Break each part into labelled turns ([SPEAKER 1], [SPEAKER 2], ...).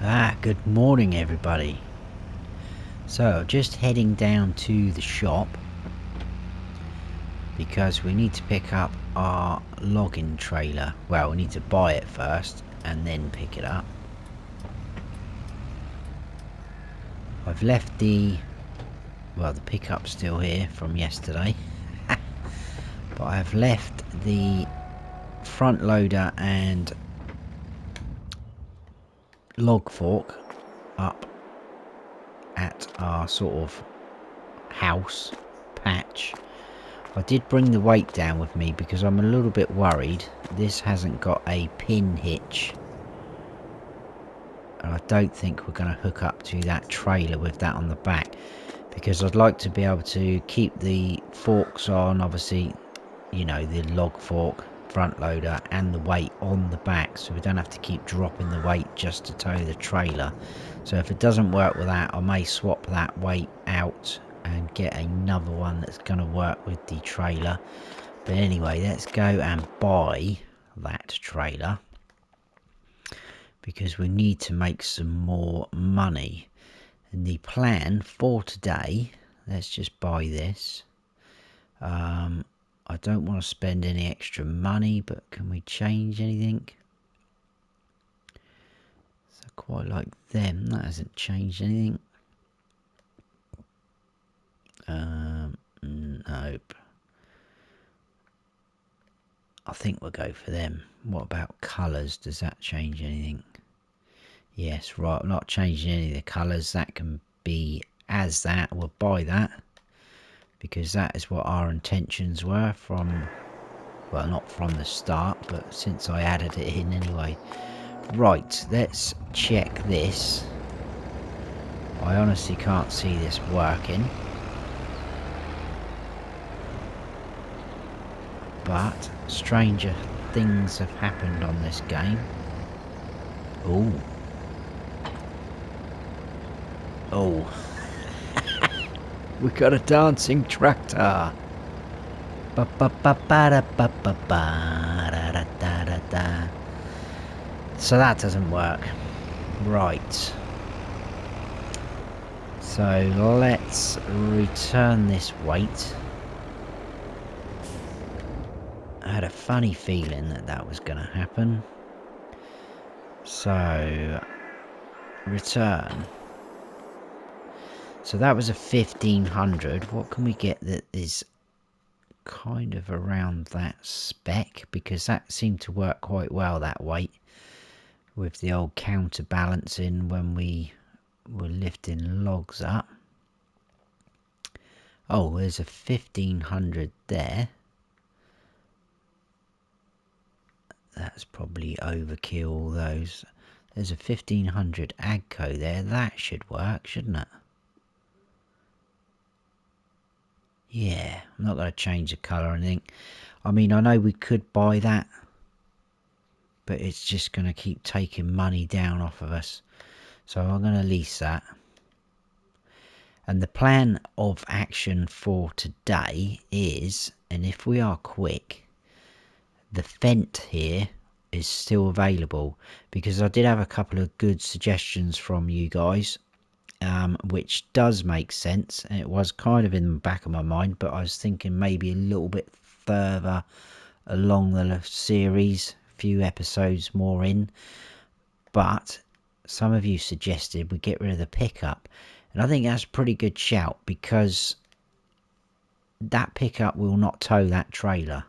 [SPEAKER 1] Good morning everybody. So just heading down to the shop because we need to pick up our logging trailer. Well, we need to buy it first and then pick it up. I've left the pickup's still here from yesterday. But I've left the front loader and log fork up at our sort of house patch. I did bring the weight down with me because I'm a little bit worried this hasn't got a pin hitch, and I don't think we're going to hook up to that trailer with that on the back, because I'd like to be able to keep the forks on, obviously, you know, the log fork, front loader and the weight on the back, so we don't have to keep dropping the weight just to tow the trailer. So if it doesn't work with that, I may swap that weight out and get another one that's going to work with the trailer. But anyway, let's go and buy that trailer because we need to make some more money. And the plan for today, let's just buy this. I don't want to spend any extra money, but can we change anything? So quite like them, that hasn't changed anything. Nope. I think we'll go for them. What about colours? Does that change anything? Yes, right, I'm not changing any of the colours. That can be as that. We'll buy that, because that is what our intentions were from, well, not from the start, but since I added it in anyway. Right, let's check this. I honestly can't see this working, but stranger things have happened on this game. Oh. Oh. We got a dancing tractor. So that doesn't work. Right. So let's return this weight. I had a funny feeling that that was going to happen. So return. So that was a 1500. What can we get that is kind of around that spec? Because that seemed to work quite well, that weight, with the old counterbalancing when we were lifting logs up. Oh, there's a 1500 there. That's probably overkill, all those. There's a 1500 Agco there. That should work, shouldn't it? Yeah, I'm not going to change the colour or anything. I mean, I know we could buy that, but it's just going to keep taking money down off of us. So I'm going to lease that. And the plan of action for today is, and if we are quick, the Fendt here is still available, because I did have a couple of good suggestions from you guys. Which does make sense, and it was kind of in the back of my mind, but I was thinking maybe a little bit further along the series, a few episodes more in. But some of you suggested we get rid of the pickup, and I think that's a pretty good shout, because that pickup will not tow that trailer,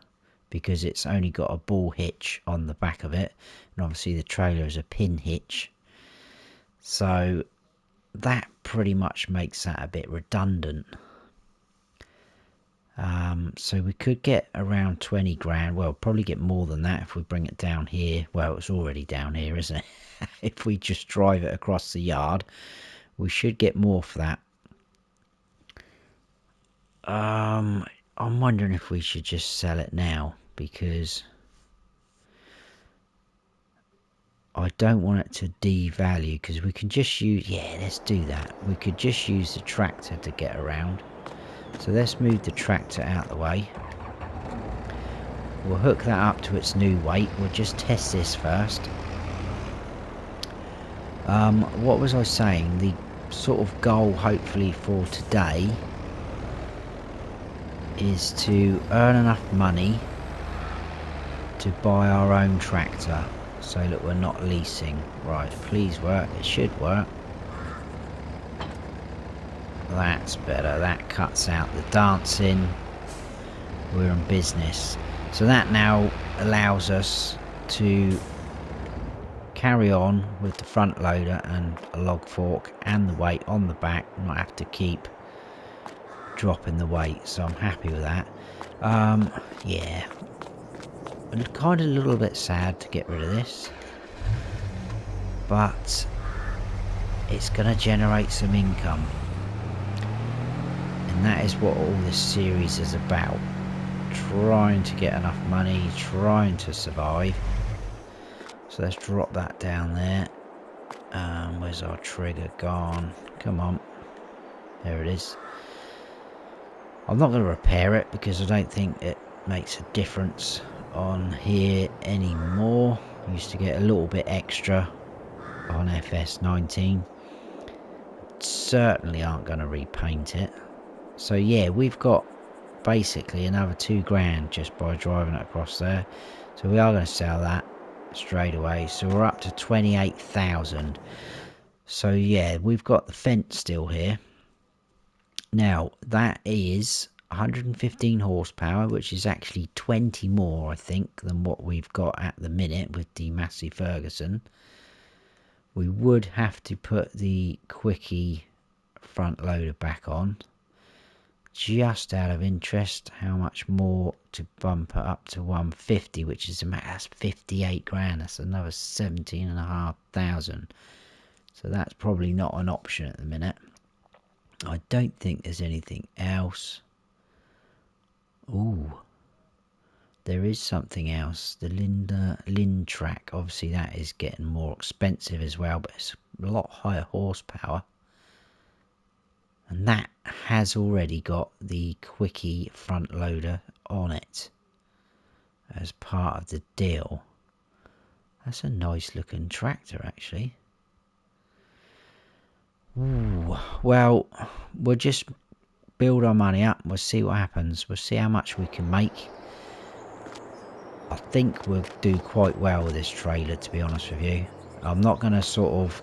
[SPEAKER 1] because it's only got a ball hitch on the back of it, and obviously the trailer is a pin hitch. So that pretty much makes that a bit redundant. So we could get around 20 grand. Well, probably get more than that if we bring it down here. Well, it's already down here, isn't it? If we just drive it across the yard, we should get more for that. I'm wondering if we should just sell it now, because I don't want it to devalue, because we can just use, yeah, let's do that. We could just use the tractor to get around. So let's move the tractor out of the way. We'll hook that up to its new weight. We'll just test this first. What was I saying? The sort of goal hopefully for today is to earn enough money to buy our own tractor so that we're not leasing. Right, please work. It should work. That's better. That cuts out the dancing. We're in business. So that now allows us to carry on with the front loader and a log fork and the weight on the back, not have to keep dropping the weight. So I'm happy with that. Yeah, I'm kind of a little bit sad to get rid of this, but it's going to generate some income, and that is what all this series is about. Trying to get enough money, trying to survive. So let's drop that down there. Where's our trigger gone? Come on. There it is. I'm not going to repair it because I don't think it makes a difference on here anymore. Used to get a little bit extra on FS19. Certainly aren't going to repaint it. So yeah, we've got basically another 2 grand just by driving it across there. So we are going to sell that straight away. So we're up to 28,000. So yeah, we've got the fence still here. Now that is 115 horsepower, which is actually 20 more I think than what we've got at the minute with the Massey Ferguson. We would have to put the quickie front loader back on. Just out of interest, how much more to bump it up to 150, which is that's 58 grand. That's another 17,500. So that's probably not an option at the minute. I don't think there's anything else. Ooh, there is something else. The TRAC. Obviously, that is getting more expensive as well, but it's a lot higher horsepower. And that has already got the quickie front loader on it as part of the deal. That's a nice looking tractor actually. Ooh, well, we'll just build our money up. We'll see what happens. We'll see how much we can make. I think we'll do quite well with this trailer, to be honest with you. I'm not going to sort of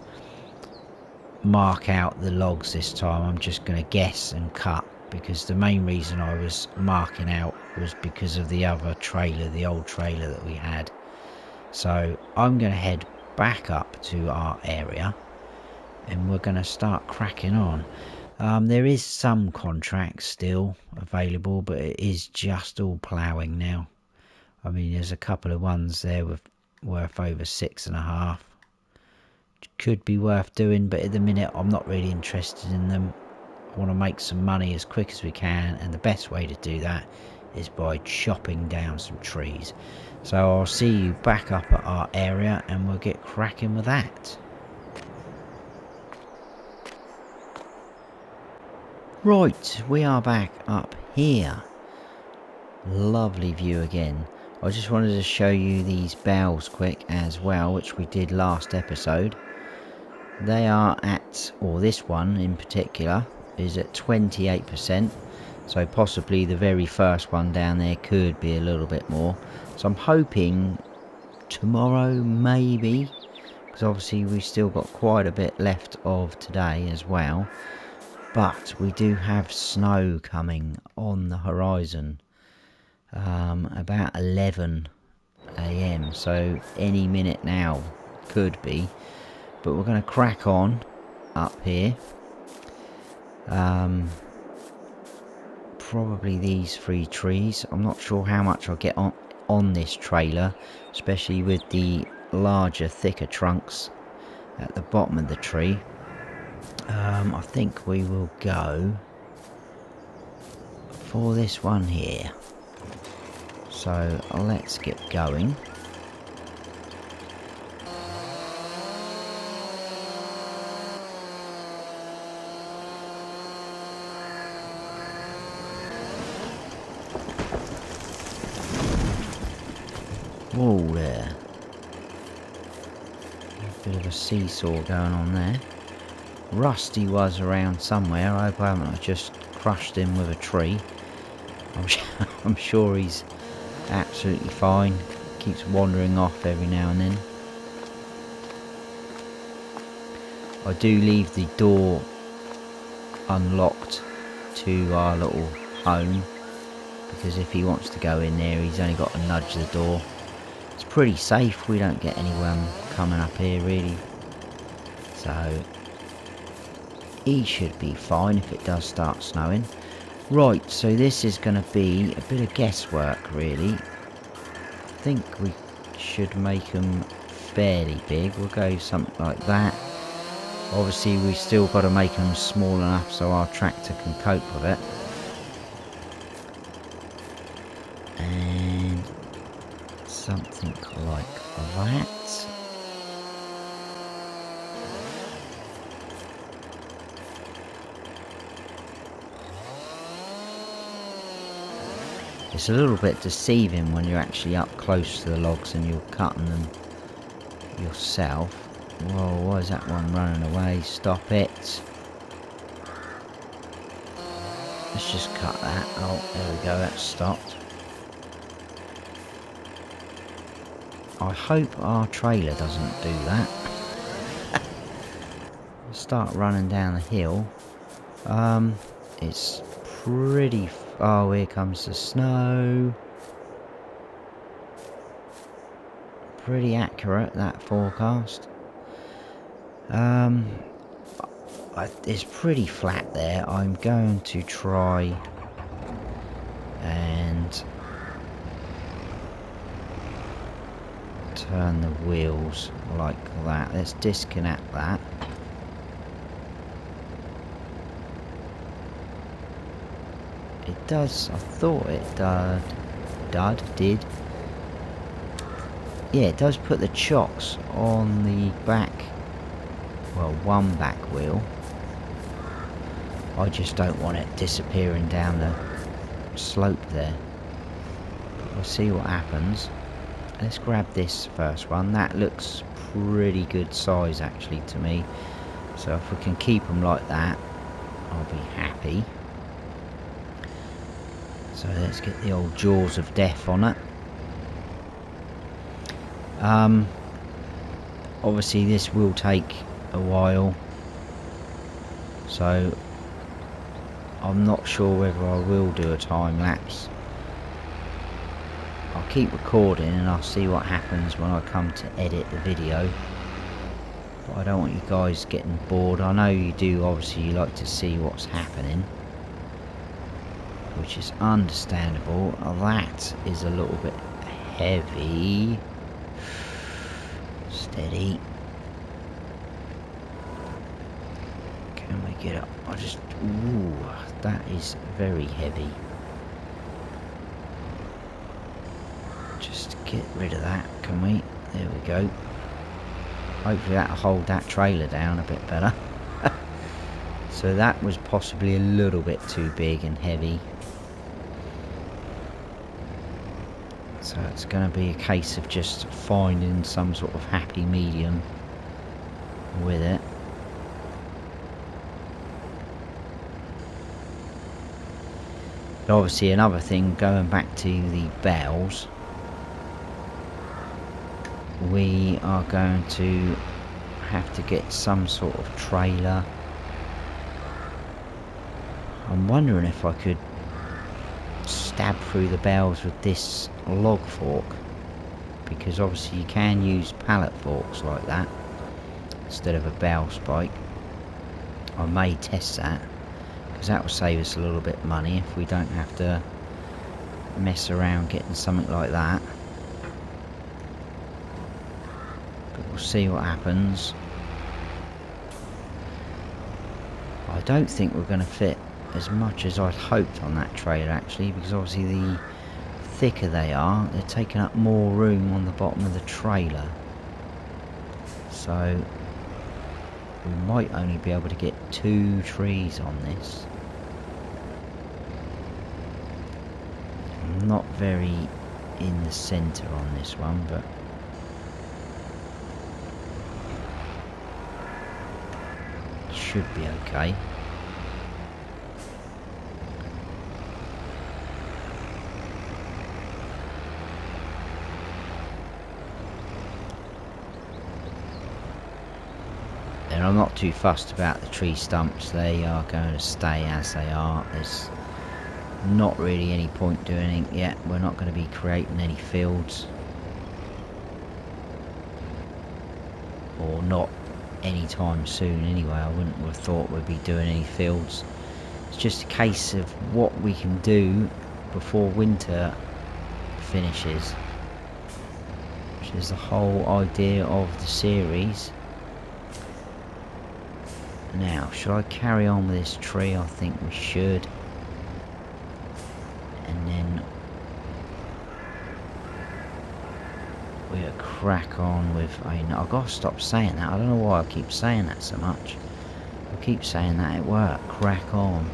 [SPEAKER 1] mark out the logs this time. I'm just going to guess and cut, because the main reason I was marking out was because of the other trailer, the old trailer that we had. So I'm going to head back up to our area and we're going to start cracking on. There is some contracts still available, but it is just all ploughing now. I mean, there's a couple of ones there worth over 6.5. Could be worth doing, but at the minute I'm not really interested in them. I want to make some money as quick as we can, and the best way to do that is by chopping down some trees. So I'll see you back up at our area and we'll get cracking with that. Right, we are back up here. Lovely view again. I just wanted to show you these bales quick as well, which we did last episode. They are at, or this one in particular, is at 28%. So possibly the very first one down there could be a little bit more. So I'm hoping tomorrow maybe, because obviously we've still got quite a bit left of today as well. But we do have snow coming on the horizon about 11 AM. So any minute now could be. But we're going to crack on up here. Probably these 3 trees. I'm not sure how much I'll get on this trailer, especially with the larger, thicker trunks at the bottom of the tree. I think we will go for this one here. So let's get going. Whoa there. A bit of of a seesaw going on there. Rusty was around somewhere. I hope I haven't just crushed him with a tree. I'm sure he's absolutely fine. Keeps wandering off every now and then. I do leave the door unlocked to our little home, because if he wants to go in there, he's only got to nudge the door. It's pretty safe. We don't get anyone coming up here really, so he should be fine if it does start snowing. Right, so this is going to be a bit of guesswork really. I think we should make them fairly big. We'll go something like that. Obviously we've still got to make them small enough so our tractor can cope with it. And something like that. It's a little bit deceiving when you're actually up close to the logs and you're cutting them yourself. Whoa, why is that one running away? Stop it. Let's just cut that. Oh, there we go, that's stopped. I hope our trailer doesn't do that. Start running down the hill. It's pretty... Oh, here comes the snow. Pretty accurate, that forecast. It's pretty flat there. I'm going to try and turn the wheels like that. Let's disconnect that. It does, I thought it did. Yeah, it does put the chocks on the back, well, one back wheel. I just don't want it disappearing down the slope there. But we'll see what happens. Let's grab this first one. That looks pretty good size actually to me. So if we can keep them like that, I'll be happy. So let's get the old jaws of death on it. Obviously this will take a while, so I'm not sure whether I will do a time lapse. I'll keep recording and I'll see what happens when I come to edit the video, but I don't want you guys getting bored. I know you do, obviously you like to see what's happening, which is understandable. That is a little bit heavy. Steady. Can we get up? I just... Ooh, that is very heavy. Just get rid of that, can we? There we go. Hopefully that'll hold that trailer down a bit better. So that was possibly a little bit too big and heavy. So it's going to be a case of just finding some sort of happy medium with it. But obviously another thing, going back to the bells, we are going to have to get some sort of trailer. I'm wondering if I could stab through the bells with this log fork, because obviously you can use pallet forks like that instead of a bell spike. I may test that, because that will save us a little bit of money if we don't have to mess around getting something like that. But we'll see what happens. I don't think we're going to fit as much as I'd hoped on that trailer actually, because obviously the thicker they are, they're taking up more room on the bottom of the trailer. So we might only be able to get 2 trees on this. I'm not very in the centre on this one, but should be okay. And I'm not too fussed about the tree stumps. They are going to stay as they are. There's not really any point doing it yet. We're not going to be creating any fields, or not anytime soon anyway. I wouldn't have thought we'd be doing any fields. It's just a case of what we can do before winter finishes, which is the whole idea of the series. Now, should I carry on with this tree? I think we should. And then we'll crack on with... I've got to stop saying that. I don't know why I keep saying that so much. I keep saying that at work. Crack on.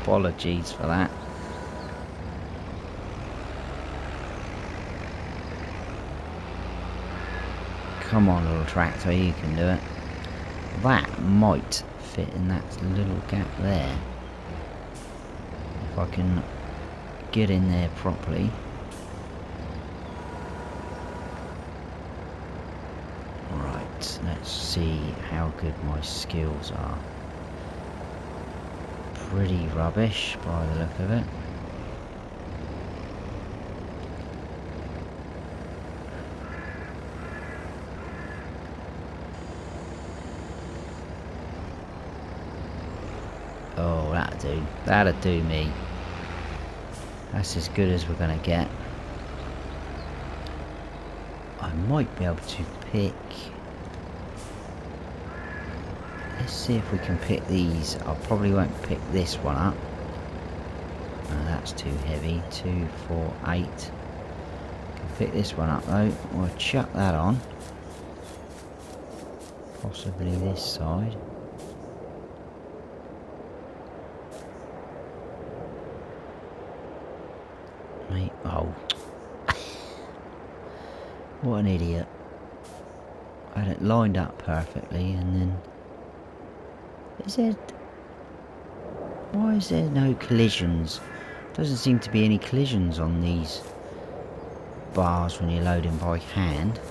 [SPEAKER 1] Apologies for that. Come on, little tractor, you can do it. That might fit in that little gap there. If I can get in there properly. Right, let's see how good my skills are. Pretty rubbish by the look of it. Oh, that'll do. That'll do me. That's as good as we're going to get. I might be able to pick... Let's see if we can pick these. I probably won't pick this one up. No, that's too heavy. 2, 4, 8. Can pick this one up though. We'll chuck that on. Possibly this side. Mate, oh. What an idiot. I had it lined up perfectly and then... Is there... Why is there no collisions? Doesn't seem to be any collisions on these bars when you're loading by hand.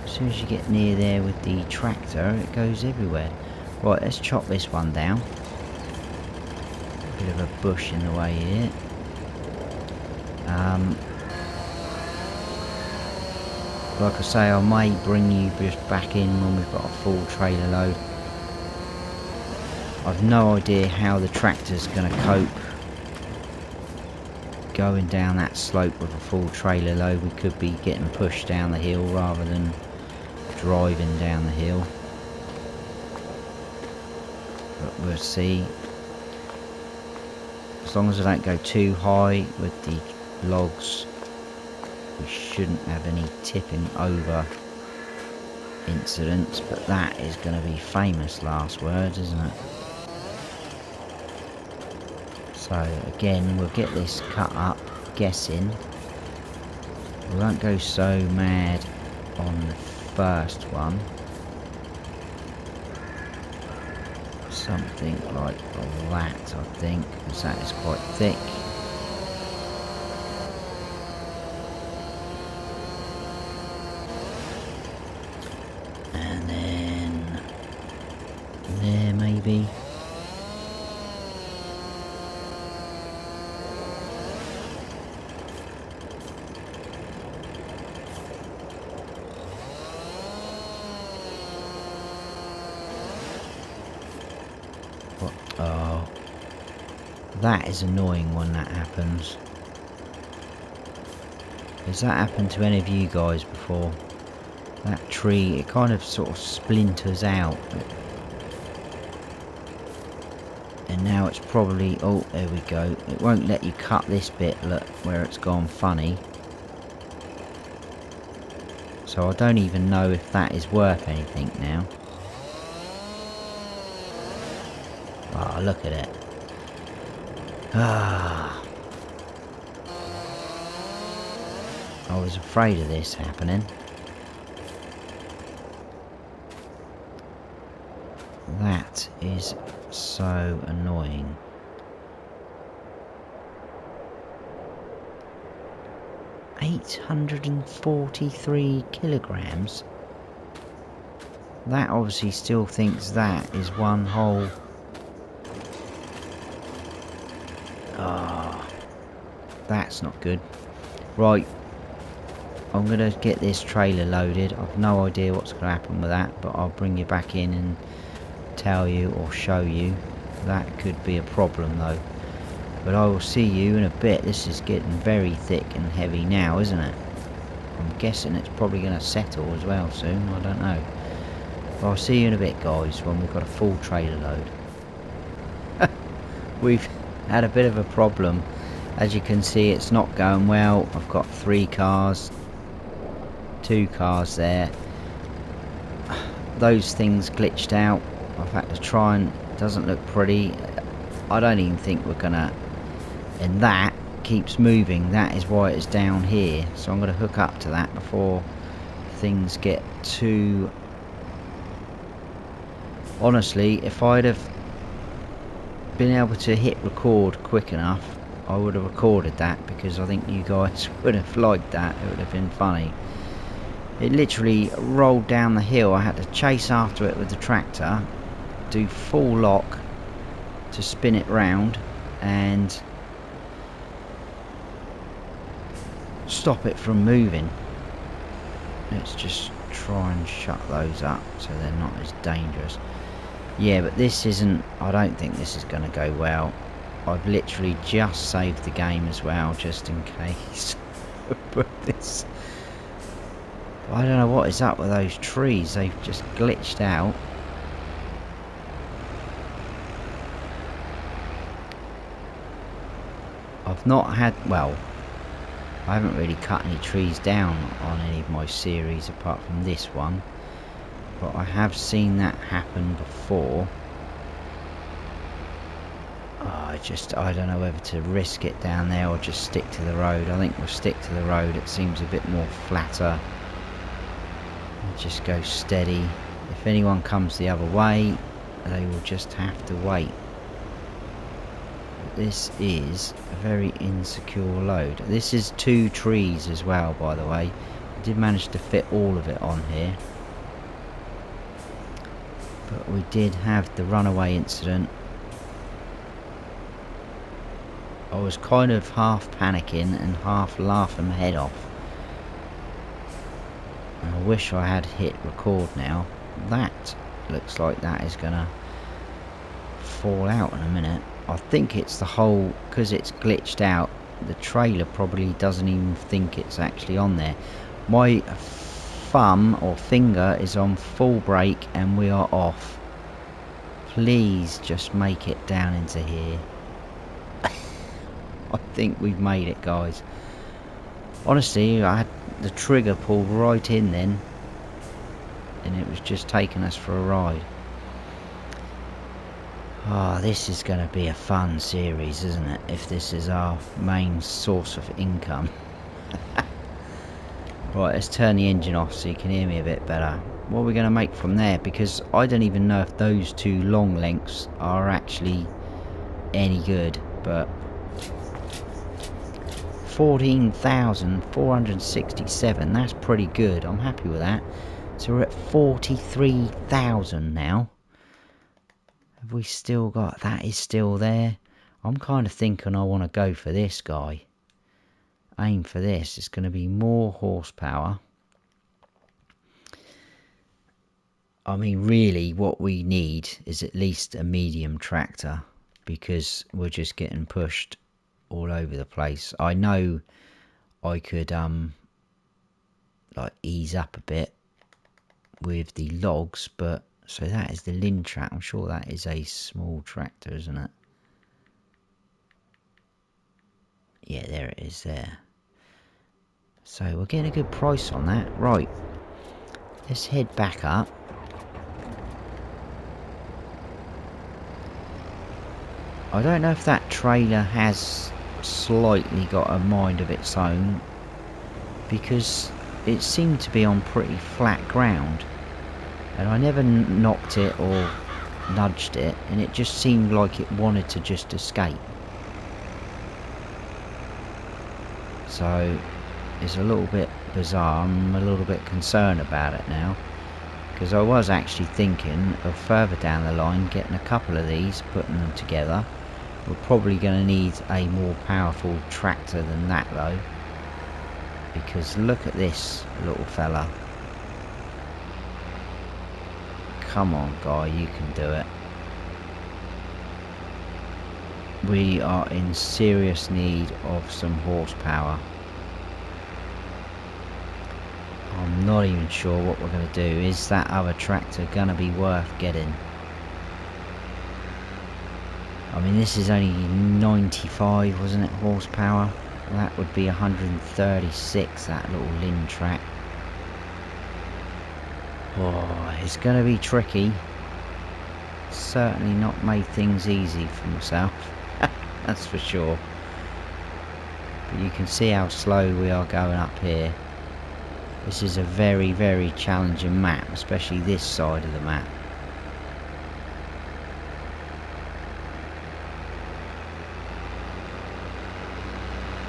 [SPEAKER 1] As soon as you get near there with the tractor, it goes everywhere. Right, let's chop this one down. Bit of a bush in the way here. Like I say, I may bring you just back in when we've got a full trailer load. I've no idea how the tractor's going to cope going down that slope with a full trailer load. We could be getting pushed down the hill rather than driving down the hill. But we'll see. As long as I don't go too high with the logs, we shouldn't have any tipping over incidents. But that is going to be famous last words, isn't it? So again, we'll get this cut up, guessing. We won't go so mad on the first one. Something like that, I think, because that is quite thick. And then there maybe. Oh, that is annoying when that happens. Has that happened to any of you guys before? That tree, it kind of sort of splinters out. And now it's probably, oh, there we go. It won't let you cut this bit, look, where it's gone funny. So I don't even know if that is worth anything now. Oh, look at it. Ah. I was afraid of this happening. That is so annoying. $843 kilograms. That obviously still thinks that is one whole. Ah, that's not good. Right, I'm gonna get this trailer loaded. I've no idea what's gonna happen with that, but I'll bring you back in and tell you or show you. That could be a problem though. But I will see you in a bit. This is getting very thick and heavy now, isn't it? I'm guessing it's probably going to settle as well soon. I don't know. But I'll see you in a bit, guys, when we've got a full trailer load. We've had a bit of a problem. As you can see, it's not going well. I've got 3 cars. 2 cars there. Those things glitched out. I've had to try and... It doesn't look pretty. I don't even think we're going to... And that keeps moving. That is why it's down here. So I'm going to hook up to that before things get too... Honestly, if I'd have been able to hit record quick enough, I would have recorded that, because I think you guys would have liked that. It would have been funny. It literally rolled down the hill. I had to chase after it with the tractor, do full lock to spin it round and stop it from moving. Let's just try and shut those up so they're not as dangerous. Yeah, but this isn't... I don't think this is going to go well. I've literally just saved the game as well, just in case. But this... I don't know what is up with those trees. They've just glitched out. I've not had... Well, I haven't really cut any trees down on any of my series apart from this one. But I have seen that happen before. I don't know whether to risk it down there or just stick to the road. I think we'll stick to the road. It seems a bit more flatter. And just go steady. If anyone comes the other way, they will just have to wait. This is a very insecure load. This is 2 trees as well, by the way. I did manage to fit all of it on here. But we did have the runaway incident. I was kind of half panicking and half laughing my head off. And I wish I had hit record now. That looks like that is gonna fall out in a minute. I think it's the whole, because it's glitched out, the trailer probably doesn't even think it's actually on there. My thumb or finger is on full brake and we are off. Please just make it down into here. I think we've made it, guys. Honestly, I had the trigger pulled right in then, and it was just taking us for a ride. Ah, this is going to be a fun series, isn't it? If this is our main source of income. Right, let's turn the engine off so you can hear me a bit better. What are we going to make from there? Because I don't even know if those 2 long lengths are actually any good, but 14,467, that's pretty good. I'm happy with that. So we're at 43,000 now. Have we still got... That is still there. I'm kind of thinking I want to go for this guy. Aim for this. It's going to be more horsepower. I mean, really, what we need is at least a medium tractor, because we're just getting pushed all over the place. I know I could like ease up a bit with the logs, but so that is the Lindtrak. I'm sure that is a small tractor, isn't it? Yeah, there it is there. So we're getting a good price on that. Right, let's head back up. I don't know if that trailer has slightly got a mind of its own, because it seemed to be on pretty flat ground and I never knocked it or nudged it, and it just seemed like it wanted to just escape. So it's a little bit bizarre. I'm a little bit concerned about it now, because I was actually thinking of further down the line getting a couple of these, putting them together. We're probably going to need a more powerful tractor than that though, because look at this little fella. Come on guy, you can do it. We are in serious need of some horsepower. I'm not even sure what we're going to do. Is that other tractor going to be worth getting? I mean, this is only 95, wasn't it, horsepower? That would be 136, that little Lin track. Oh, it's going to be tricky. Certainly not made things easy for myself. That's for sure. But you can see how slow we are going up here. This is a very, very challenging map, especially this side of the map.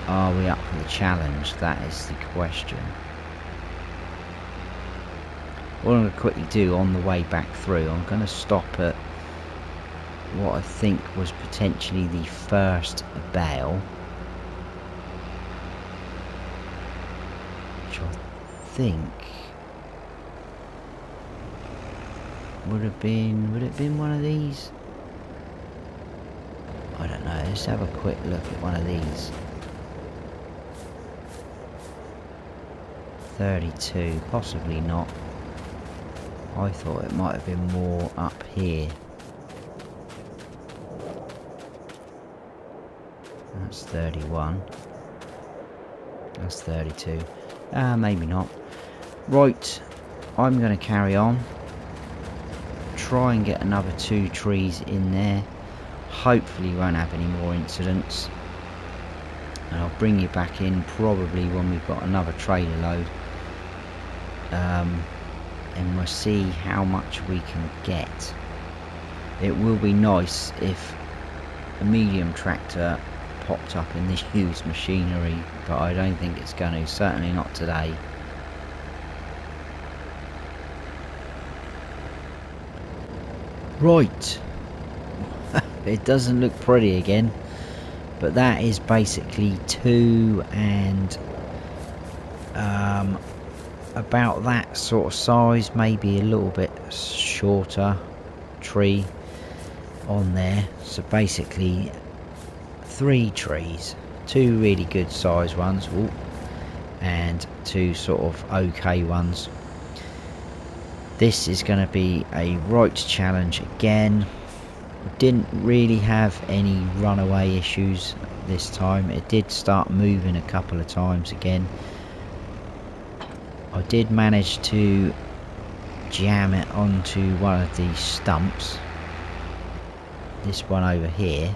[SPEAKER 1] Are we up for the challenge? That is the question. What I'm going to quickly do on the way back through, I'm going to stop at what I think was potentially the first bale, which I think would it been one of these? I don't know. Let's have a quick look at one of these. 32, possibly not. I thought it might have been more up here. That's 31. That's 32. Maybe not. Right, I'm going to carry on. Try and get another 2 trees in there. Hopefully won't have any more incidents. And I'll bring you back in probably when we've got another trailer load. And we'll see how much we can get. It will be nice if a medium tractor popped up in this used machinery, but I don't think it's going to, certainly not today. Right, it doesn't look pretty again, but that is basically 2 and about that sort of size, maybe a little bit shorter tree on there. So basically 3 trees, 2 really good size ones, and 2 sort of okay ones. This is going to be a right challenge again. Didn't really have any runaway issues this time. It did start moving a couple of times again. I did manage to jam it onto one of these stumps, this one over here,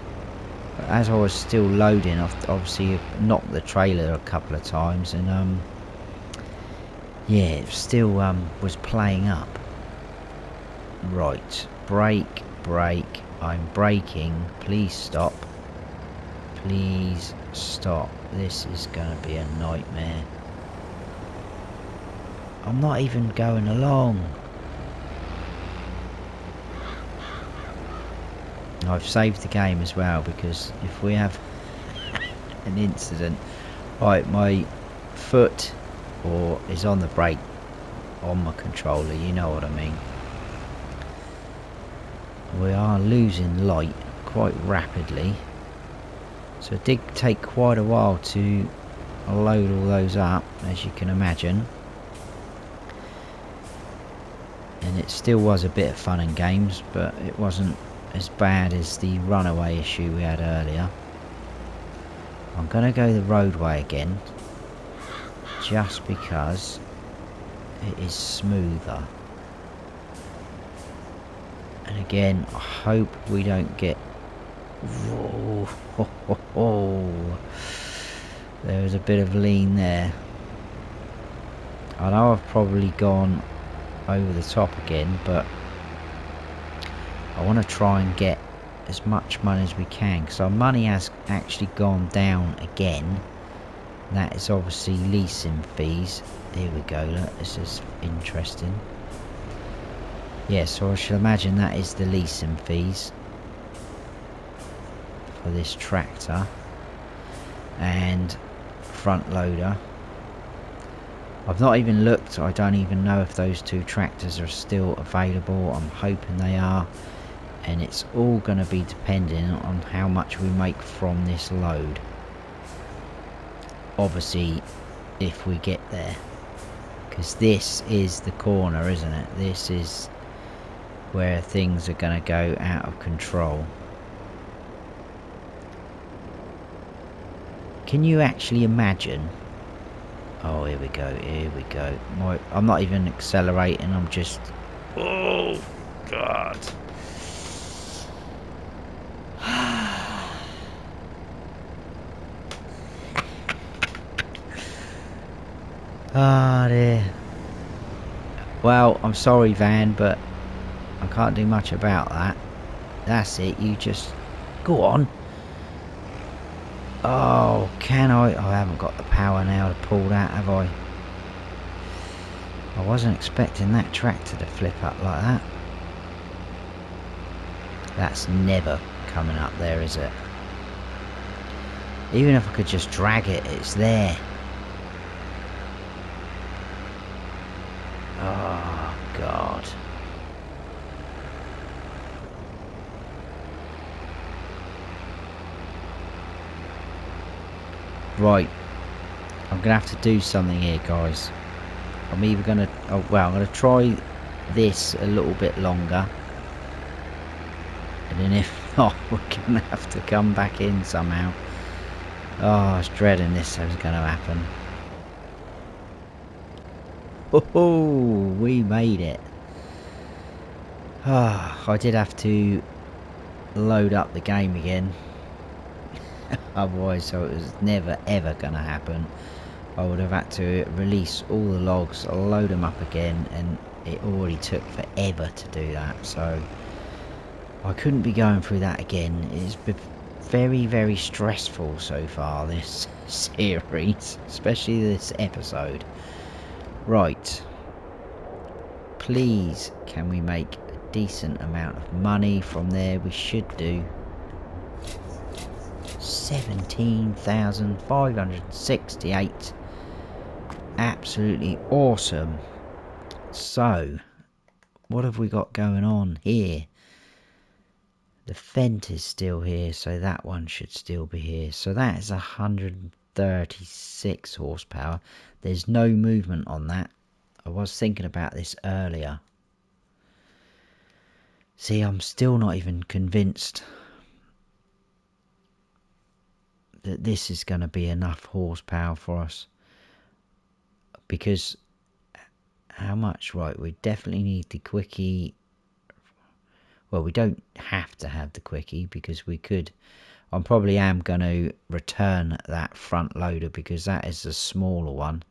[SPEAKER 1] but as I was still loading, I obviously knocked the trailer a couple of times, and yeah, it still was playing up. Right, brake, I'm braking, please stop, please stop. This is gonna be a nightmare. I'm not even going along. I've saved the game as well, because if we have an incident, right, my foot is on the brake on my controller, you know what I mean. We are losing light quite rapidly, so it did take quite a while to load all those up, as you can imagine. And it still was a bit of fun and games, but it wasn't as bad as the runaway issue we had earlier. I'm going to go the roadway again, just because it is smoother. And again, I hope we don't get... There was a bit of lean there. I know I've probably gone over the top again, but I want to try and get as much money as we can, because our money has actually gone down again. That is obviously leasing fees. Here we go, look, this is interesting. Yeah, so I should imagine that is the leasing fees for this tractor and front loader. I've not even looked. I don't even know if those two tractors are still available. I'm hoping they are, and it's all going to be depending on how much we make from this load. Obviously, if we get there, because this is the corner, isn't it? This is where things are going to go out of control. Can you actually imagine? Oh, here we go, here we go. I'm not even accelerating, I'm just... Oh, God. Ah, dear. Well, I'm sorry, Van, but I can't do much about that. That's it, you just... Go on. Oh, can I? I haven't got the power now to pull that, have I? I wasn't expecting that tractor to flip up like that. That's never coming up there, is it? Even if I could just drag it, it's there. Oh, God. Right. I'm going to have to do something here, guys. I'm either going to... Oh, well, I'm going to try this a little bit longer. And then if not, we're going to have to come back in somehow. Oh, I was dreading this was going to happen. Oh, we made it. Ah, I did have to load up the game again. Otherwise, so it was never ever going to happen. I would have had to release all the logs, load them up again, and it already took forever to do that. So I couldn't be going through that again. It's been very, very stressful so far, this series, especially this episode. Right. Please, can we make a decent amount of money from there? We should do. 17,568. Absolutely awesome. So, what have we got going on here? The Fendt is still here, so that one should still be here. So that is 136 horsepower. There's no movement on that. I was thinking about this earlier. See, I'm still not even convinced that this is going to be enough horsepower for us. Because, how much? Right, we definitely need the quickie. Well, we don't have to have the quickie because we could. I probably am going to return that front loader because that is a smaller one.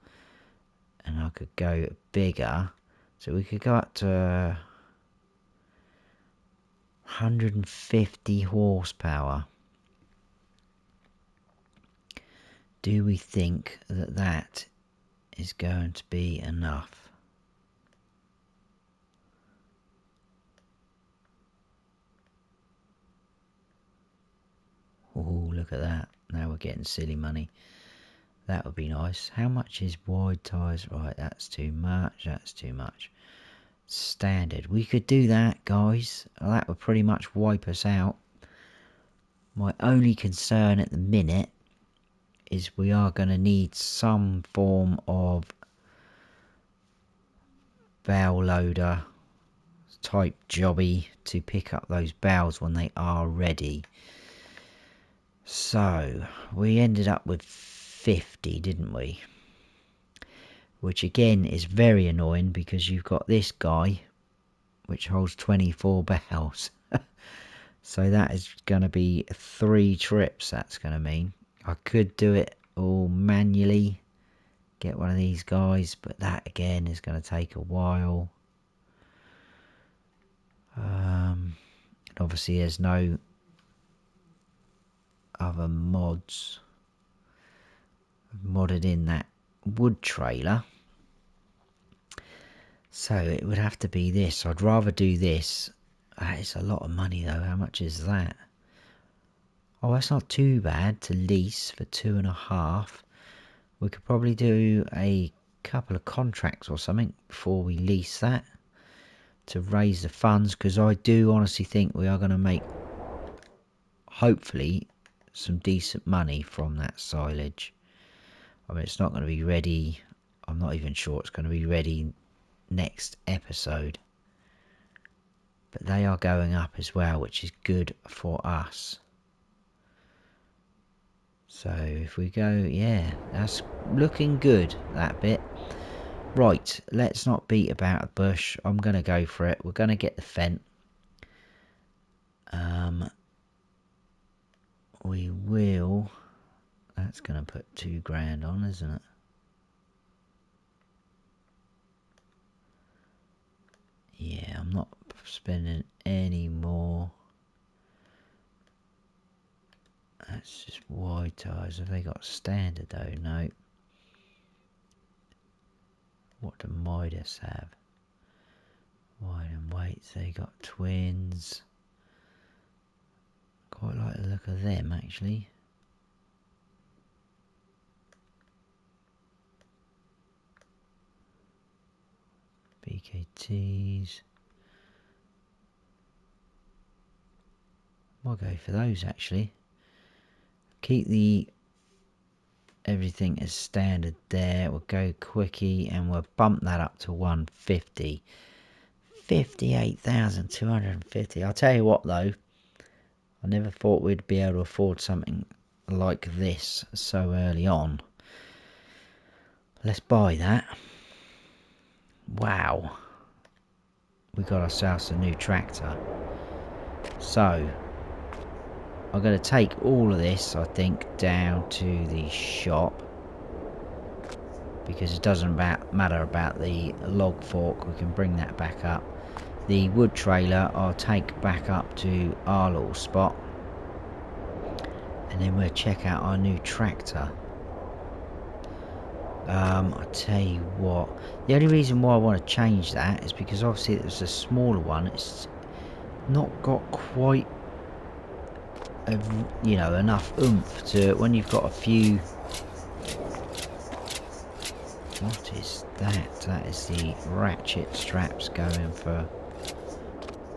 [SPEAKER 1] And I could go bigger. So we could go up to 150 horsepower. Do we think that that is going to be enough? Oh, look at that. Now we're getting silly money. That would be nice. How much is wide tyres? Right, that's too much. That's too much. Standard. We could do that, guys. That would pretty much wipe us out. My only concern at the minute is we are going to need some form of bow loader type jobby to pick up those bales when they are ready. So we ended up with 50, didn't we? Which again is very annoying because you've got this guy which holds 24 bales. So that is going to be 3 trips. That's going to mean I could do it all manually, get one of these guys, but that again is going to take a while. Obviously there's no other mods modded in that wood trailer, so it would have to be this. I'd rather do this. It's a lot of money though. How much is that? Oh, that's not too bad to lease for 2.5. We could probably do a couple of contracts or something before we lease that to raise the funds, because I do honestly think we are going to make, hopefully, some decent money from that silage. I mean, it's not going to be ready. I'm not even sure it's going to be ready next episode. But they are going up as well, which is good for us. So if we go, yeah, that's looking good, that bit. Right, let's not beat about the bush. I'm going to go for it. We're going to get the Fendt. We will. That's going to put £2,000 on, isn't it? Yeah, I'm not spending any more. That's just wide tyres. Have they got standard though? No. What do Midas have? Wide and weights. They got twins. Quite like the look of them actually. BKTs. I'll go for those actually. Keep the everything as standard there. We'll go quickie and we'll bump that up to 150. 58,250. I'll tell you what though, I never thought we'd be able to afford something like this so early on. Let's buy that. Wow, we got ourselves a new tractor. So I'm going to take all of this, I think, down to the shop, because it doesn't matter about the log fork. We can bring that back up. The wood trailer I'll take back up to our little spot, and then we'll check out our new tractor. I tell you what, the only reason why I want to change that is because obviously it was a smaller one. It's not got quite you know, enough oomph to it when you've got a few. What is that? That is the ratchet straps going for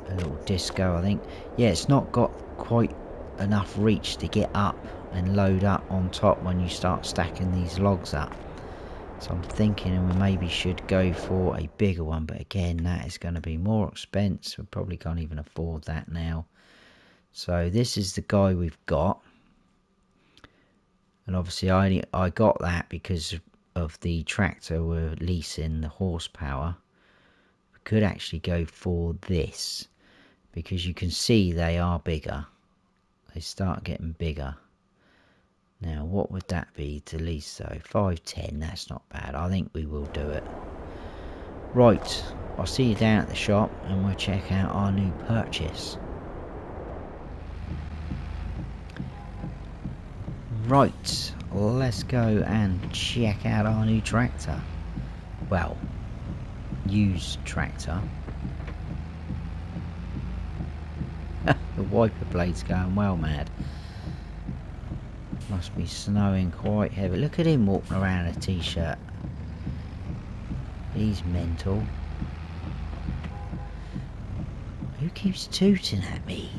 [SPEAKER 1] a little disco, I think. Yeah, it's not got quite enough reach to get up and load up on top when you start stacking these logs up. So I'm thinking we maybe should go for a bigger one, but again, that is going to be more expensive. We probably can't even afford that now. So this is the guy we've got, and obviously I got that because of the tractor we're leasing, the horsepower. We could actually go for this, because you can see they are bigger. They start getting bigger. Now what would that be to lease though? 510, that's not bad. I think we will do it. Right, I'll see you down at the shop and we'll check out our new purchase. Right, let's go and check out our new tractor. Well, used tractor. The wiper blade's going well mad. Must be snowing quite heavy. Look at him walking around in a t-shirt. He's mental. Who keeps tooting at me?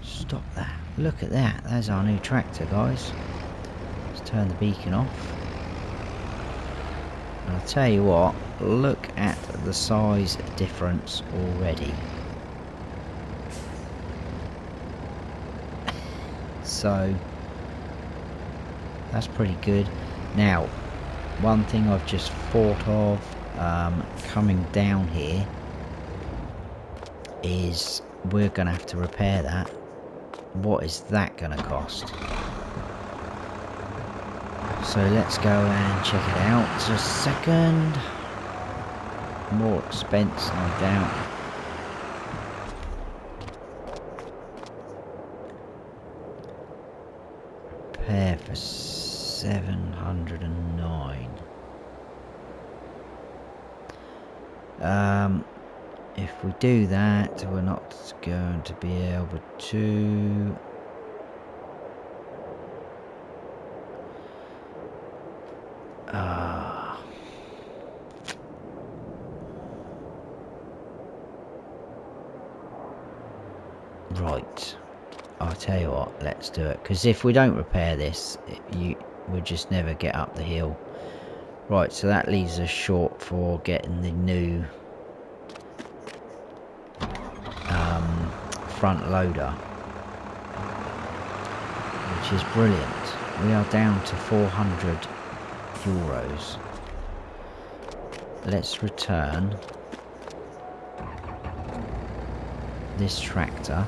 [SPEAKER 1] Stop that. Look at that. There's our new tractor, guys. Let's turn the beacon off. And I'll tell you what, look at the size difference already. So that's pretty good. Now, one thing I've just thought of coming down here is we're going to have to repair that. What is that going to cost? So let's go and check it out. Just a second. more expense, no doubt. Repair for 709. If we do that, we're not going to be able to. Right, I'll tell you what, let's do it, because if we don't repair this, we'll just never get up the hill. Right, so that leaves us short for getting the new front loader, which is brilliant. We are down to 400 euros. Let's return this tractor.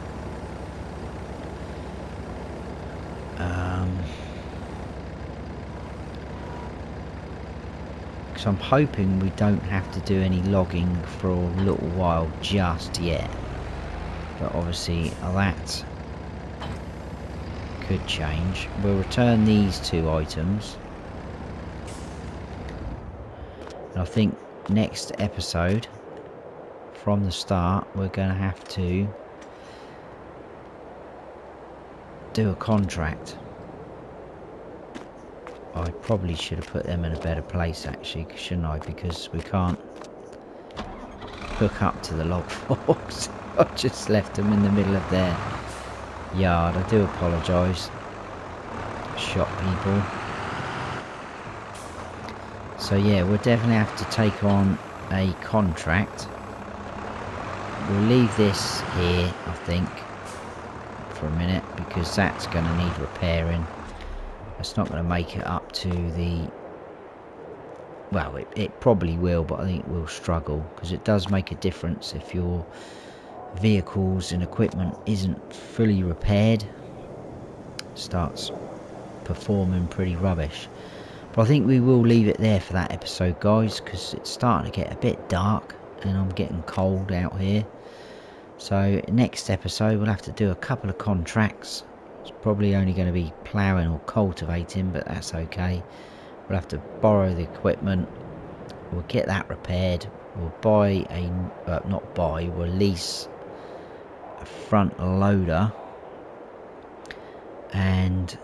[SPEAKER 1] Because I'm hoping we don't have to do any logging for a little while just yet, but obviously that could change. We'll return these 2 items, and I think next episode from the start we're going to have to do a contract. I probably should have put them in a better place actually, shouldn't I? Because we can't hook up to the log forks. I've just left them in the middle of their yard. I do apologise, shop people. So yeah, we'll definitely have to take on a contract. We'll leave this here, I think, for a minute, because that's going to need repairing. It's not going to make it up to the... Well, it probably will, but I think it will struggle, because it does make a difference if your vehicles and equipment isn't fully repaired. Starts performing pretty rubbish. But I think we will leave it there for that episode, guys, because it's starting to get a bit dark and I'm getting cold out here. So next episode we'll have to do a couple of contracts. It's probably only going to be ploughing or cultivating, but that's okay. We'll have to borrow the equipment, we'll get that repaired, we'll buy a we'll lease a front loader, and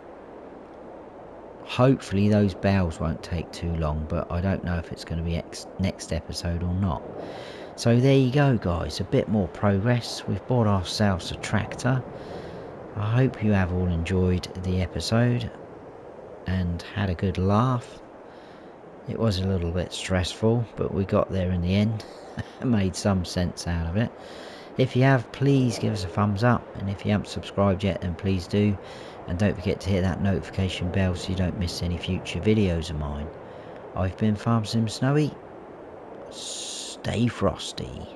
[SPEAKER 1] hopefully those bales won't take too long, but I don't know if it's going to be next episode or not. So there you go, guys, a bit more progress. We've bought ourselves a tractor. I hope you have all enjoyed the episode and had a good laugh. It was a little bit stressful, but we got there in the end. Made some sense out of it. If you have, please give us a thumbs up, and if you haven't subscribed yet, then please do, and don't forget to hit that notification bell so you don't miss any future videos of mine. I've been Farm Sim Snowy. Stay frosty.